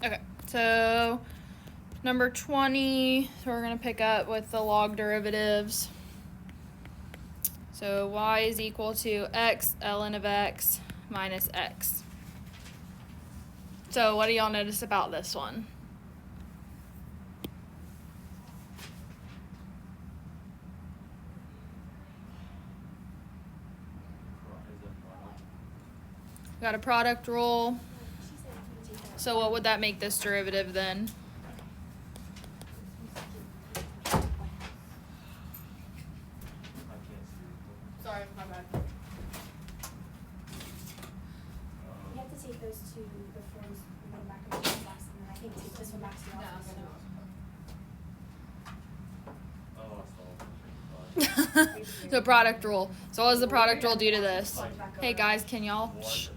Okay, so number 20, so we're going to pick up with the log derivatives. So y is equal to x ln of x minus x. So what do y'all notice about this one? Got a product rule. So what would that make this derivative then? Sorry, my bad. You have to take those two before we go back into class, and then I think take this one back to the office. So product rule. So what does the product rule do to this? Hey guys, can y'all? Shh.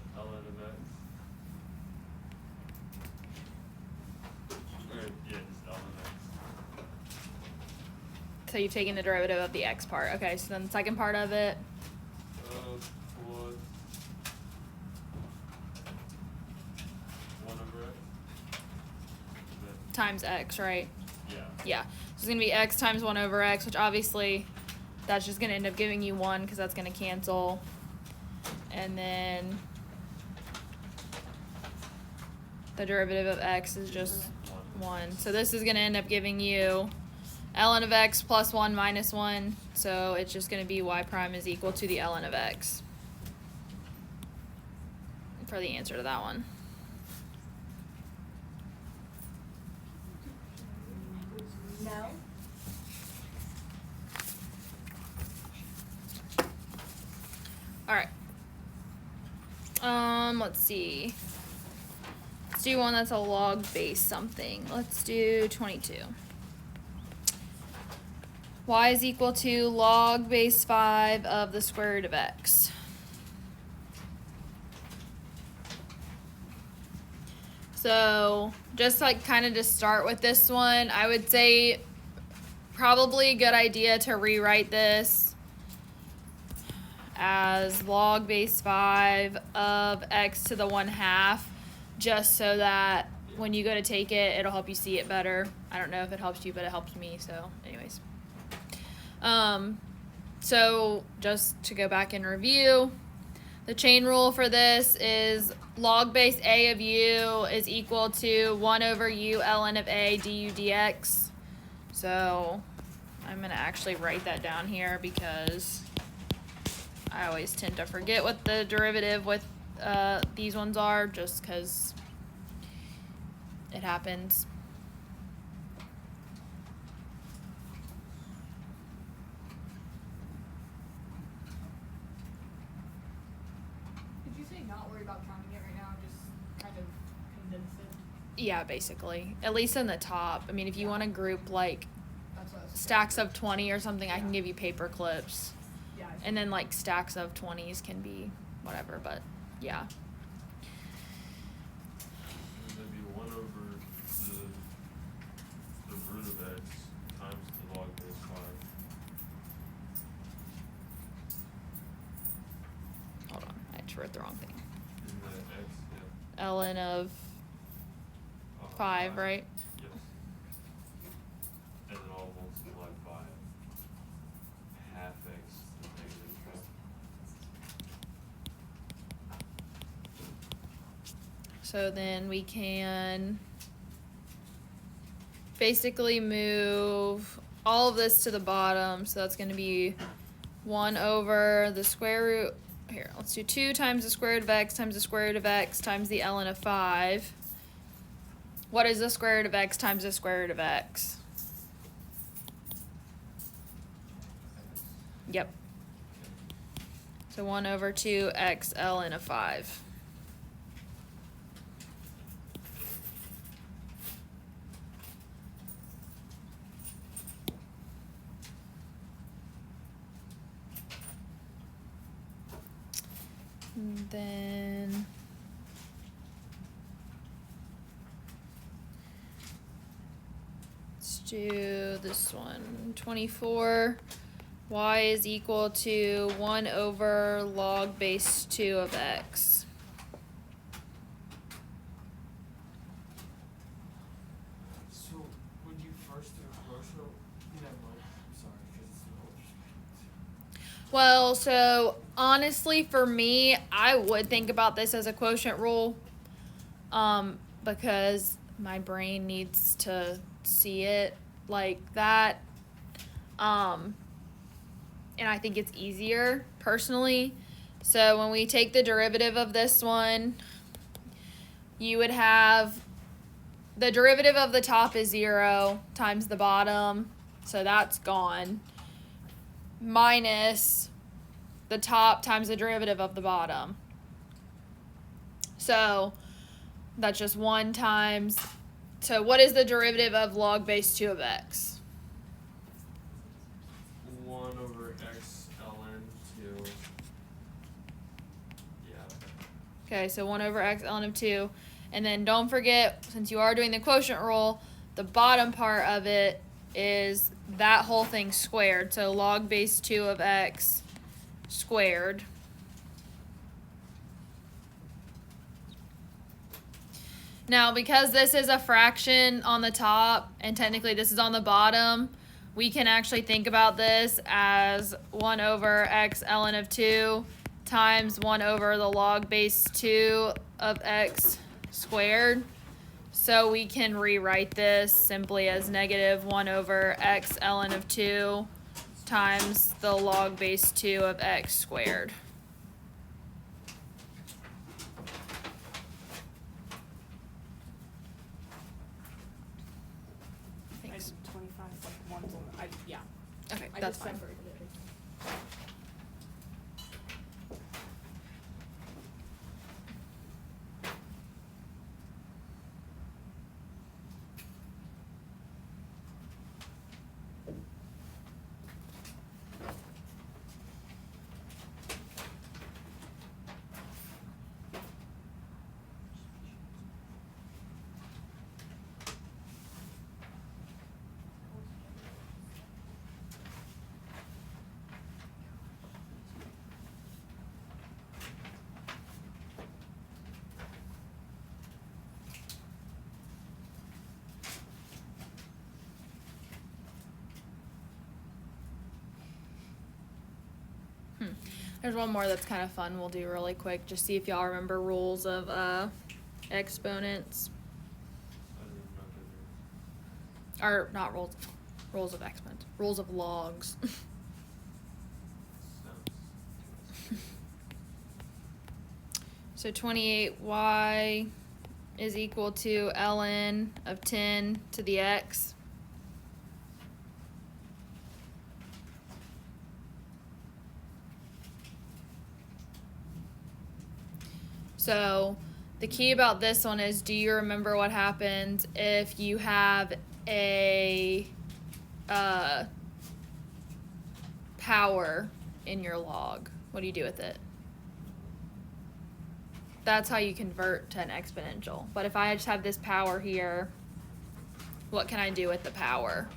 So you've taken the derivative of the x part. Okay, so then the second part of it. Times x, right? Yeah. Yeah. So it's going to be x times 1 over x, which obviously that's just going to end up giving you 1 because that's going to cancel. And then the derivative of x is just 1. So this is going to end up giving you ln of x plus 1 minus 1. So it's just going to be y prime is equal to the ln of x for the answer to that one. No. All right. Let's see. Let's do one that's a log base something. Let's do 22. Y is equal to log base 5 of the square root of x. So just like kind of to start with this one, I would say probably a good idea to rewrite this as log base 5 of x to the 1/2, just so that when you go to take it, it'll help you see it better. I don't know if it helps you, but it helps me, so anyways. So just to go back and review, the chain rule for this is log base a of u is equal to 1 over u ln of a du dx. So I'm going to actually write that down here because I always tend to forget what the derivative with these ones are, just because it happens. Did you say not worry about counting it right now, just kind of condense it? Yeah, basically. At least in the top. I mean, if you want to group like That's what I was stacks of 20 or something, I can give you paper clips. Yeah. And then like stacks of 20s can be whatever, but yeah. That'd be 1 over the root of x times the log base 5. Hold on, I just wrote the wrong thing. Isn't that x? Yeah. ln of 5, right? Yes. And then all multiplied by half x to the negative 12. So then we can basically move all of this to the bottom. So that's going to be 1 over the square root. Here, let's do 2 times the square root of x times the square root of x times the ln of 5. What is the square root of x times the square root of x? Yep. So 1 over 2x ln of 5. And then let's do this one. 24. Y is equal to 1 over log base 2 of x. parse through proportional? Never mind. I'm sorry, because it's an Well, so honestly, for me, I would think about this as a quotient rule, because my brain needs to see it like that, and I think it's easier personally. So when we take the derivative of this one, you would have the derivative of the top is 0 times the bottom, so that's gone, minus the top times the derivative of the bottom. So that's just 1 times. So what is the derivative of log base 2 of x? 1 over x ln 2. Yeah. Okay, so 1 over x ln of 2. And then don't forget, since you are doing the quotient rule, the bottom part of it is that whole thing squared. So log base 2 of x squared. Now, because this is a fraction on the top and technically this is on the bottom, we can actually think about this as 1 over x ln of 2 times 1 over the log base 2 of x squared. So we can rewrite this simply as negative 1 over x ln of 2 times the log base 2 of x squared. I did 25, like one's on, yeah. Okay, I that's just fine. separated it. There's one more that's kind of fun we'll do really quick. Just see if y'all remember rules of exponents. I didn't know Or not rules of exponents. Rules of logs. that sounds. So 28y is equal to ln of 10 to the x. So the key about this one is, do you remember what happens if you have a power in your log? What do you do with it? That's how you convert to an exponential. But if I just have this power here, what can I do with the power?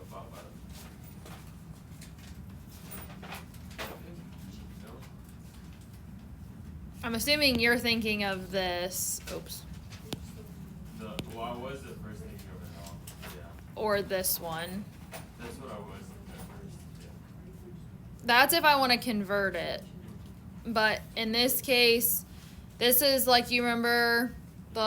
About that. No? I'm assuming you're thinking of this, oops, Well, I was the first thinking of it all. Yeah. or this one. That's what I was thinking at first. Yeah. That's if I want to convert it. But in this case, this is like, you remember the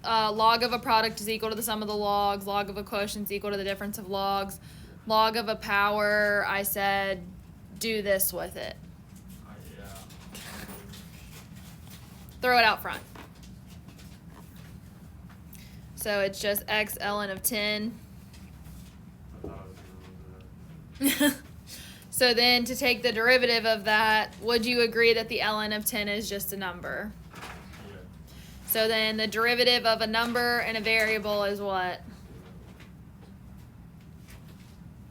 log of a product is equal to the sum of the logs, log of a quotient is equal to the difference of logs, log of a power, I said do this with it. Yeah. Throw it out front. So it's just x ln of 10. I thought I was gonna do that. So then to take the derivative of that, would you agree that the ln of 10 is just a number? Yeah. So then the derivative of a number and a variable is what?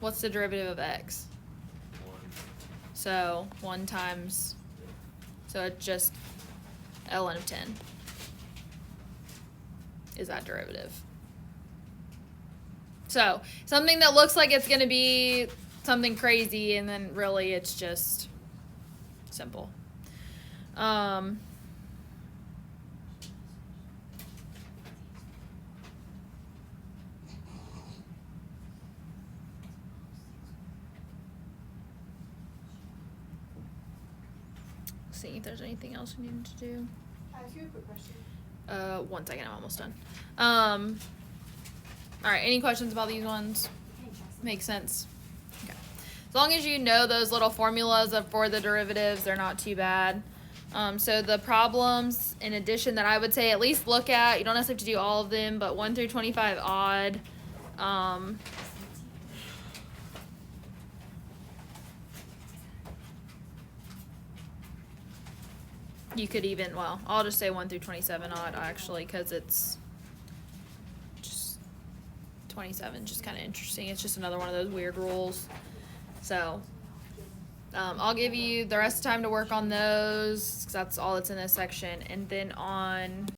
What's the derivative of x? 1. So 1 times, so it's just ln of 10 is that derivative. So something that looks like it's going to be something crazy, and then really it's just simple. See if there's anything else we need to do. Can I ask you a quick question? 1 second, I'm almost done. All right, any questions about these ones? Makes sense. Okay. As long as you know those little formulas for the derivatives, they're not too bad. So the problems, in addition, that I would say at least look at, you don't necessarily have to do all of them, but 1 through 25 odd. You could even, well, I'll just say 1 through 27 odd, actually, because it's just 27, just kind of interesting. It's just another one of those weird rules. So I'll give you the rest of the time to work on those, because that's all that's in this section. And then on